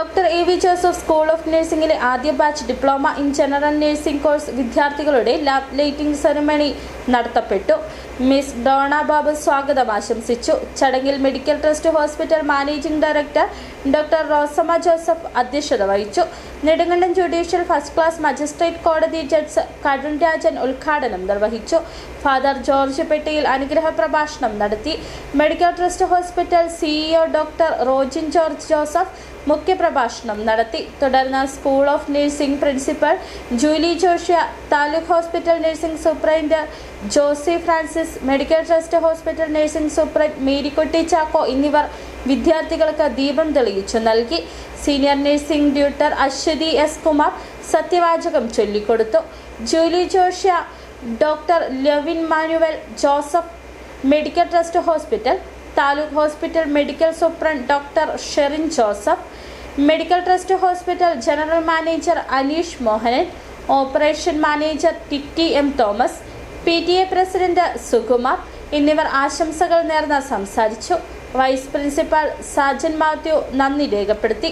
Doctor A V Joseph school of നഴ്സിംഗിലെ ആദ്യ batch diploma in general nursing course വിദ്യാർത്ഥികളുടെ lab lighting ceremony നടത്തപ്പെട്ടു. Miss Dona Babu സ്വാഗതം ആശംസിച്ചു. ചടങ്ങിൽ medical trust hospital managing director doctor Rosamma Joseph അധ്യക്ഷത വഹിച്ചു. Nedumkandam judicial first class magistrate കോടതി ജഡ്ജ് കരുൺ രാജൻ ഉദ്ഘാടനം നിർവഹിച്ചു. ഫാദർ ജോർജ് പെട്ടിയിൽ അനുഗ്രഹ പ്രഭാഷണം നടത്തി. Medical trust hospital CEO doctor Rojin George Joseph മുഖ്യപ്രഭാഷണം നടത്തി. തുടർന്ന് school of nursing principal Julie Joshua, taluk hospital nursing superintendent Josy Francis, medical trust hospital nursing superintendent Marykutty Chacko എന്നിവർ വിദ്യാർത്ഥികൾക്ക് ദീപം തെളിയിച്ചു നൽകി. Senior nursing tutor Aswathy S Kumar സത്യവാചകം ചൊല്ലിക്കൊടുത്തു. Julie Joshua, doctor Levin Manuel Joseph, medical trust hospital taluk hospital medical superintendent doctor Sherin Joseph, medical trust hospital general manager Aneesh Mohanan, operation manager Titty M Thomas, PTA president Sukumar എന്നിവർ ആശംസകൾ നേർന്ന് സംസാരിച്ചു. വൈസ് പ്രിൻസിപ്പൽ സാജൻ മാത്യു നന്ദി രേഖപ്പെടുത്തി.